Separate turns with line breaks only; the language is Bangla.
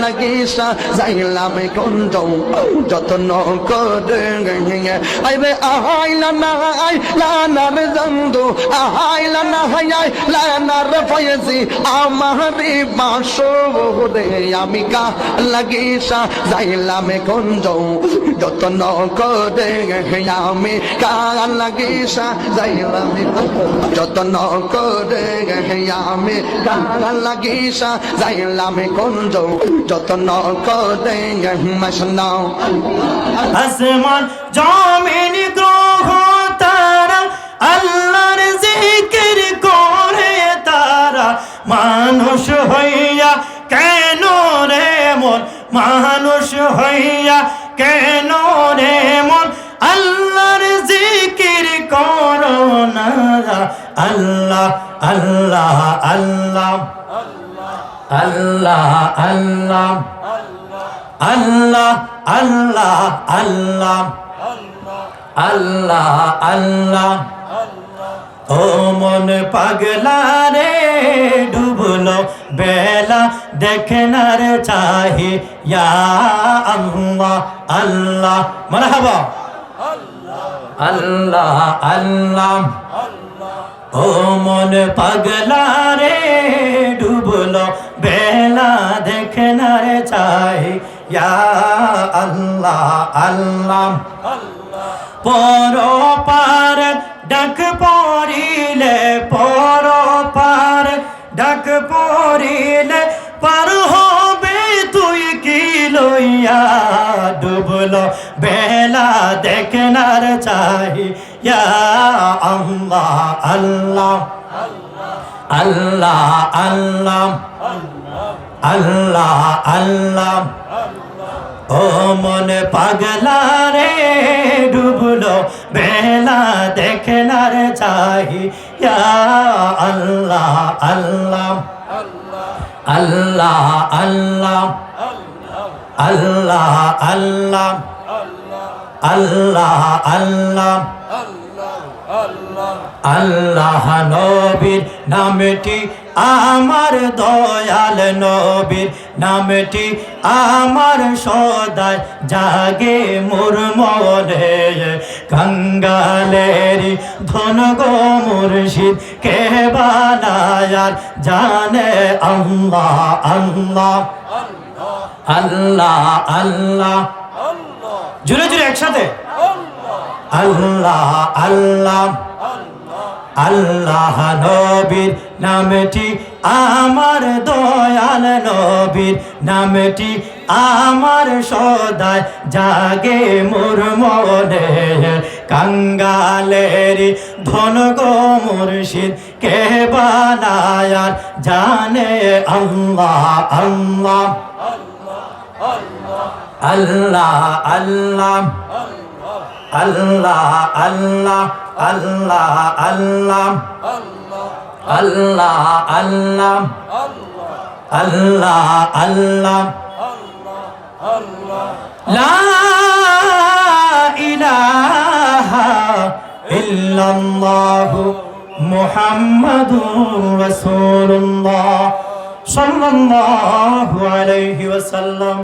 লাগিসা যাইলাম কুঞ্জ যত্ন করে আইবে আহাইলা না আইলানার জন্দু আহাইলা না আইলানার ফয়েজি আমারি বাসুদে আমি কা লাগিসা যাইলাম কুঞ্জ যত্ন করে আমি কা লাগিসা যাইলাম যত্ন করে আমি কা লাগিসা যাইলাম কুঞ্জ যত্ন করে মশনা
আসমান জমিন গ্রহ তারা আল্লাহর জিকির করে তারা মানুষ হইয়া কেন রে মন মানুষ হইয়া কেন রে মন আল্লাহর জিকির করো না আল্লাহ আল্লাহ আল্লাহ আল্লাহ আল্লাহ আল্লাহ আল্লাহ আল্লাহ আল্লাহ আল্লাহ ও মন পাগলা রে ডুবলো বেলা দেখনার চাহি ইয়া আল্লাহ আল্লাহ মারহাবা আল্লাহ আল্লাহ ও মন পাগলা রে ডুবলো বেলা দেখনার চাই ইয়া আল্লাহ আল্লাহ পর পার ডাক পড়িলে পর পার ডাক পড়িলে পার হবে তুই কি লইয়া ডুবলো বেলা দেখনার চাই ইয়া আল্লাহ আল্লাহ আল্লাহ আল্লাহ আল্লাহ আল্লাহ ও মন পাগলা রে ডুবলো বেলা দেখনার চাই ইয়া আল্লাহ আল্লাহ আল্লাহ আল্লাহ আল্লাহ আল্লাহ আল্লাহ আল্লাহ আল্লাহ নবীর নামটি আমার দয়াল নবীর নামটি আমার সদাই জাগে মোর মনে কাঙ্গালেরি ধন গো মুর্শিদ কে বানায়ার জানে আল্লাহ আল্লাহ আল্লাহ আল্লাহ জুড়ে জুড়ে একসাথে আল্লাহ আল্লাহ আল্লাহ নবীর নামটি আমার দয়াল নবীর নামটি আমার সদাই জাগে মোর মনে কাঙ্গালেরি ধন গো মুর্শিদ কে বানায়ার জানে আল্লাহ আল্লাহ আল্লাহ আল্লাহ আল্লাহ আল্লাহ আল্লাহ আল্লাহ আল্লাহ আল্লাহ আল্লাহ আল্লাহ লা ইলাহা ইল্লাল্লাহু মুহাম্মাদুর রাসূলুল্লাহ সাল্লাল্লাহু আলাইহি ওয়াসাল্লাম।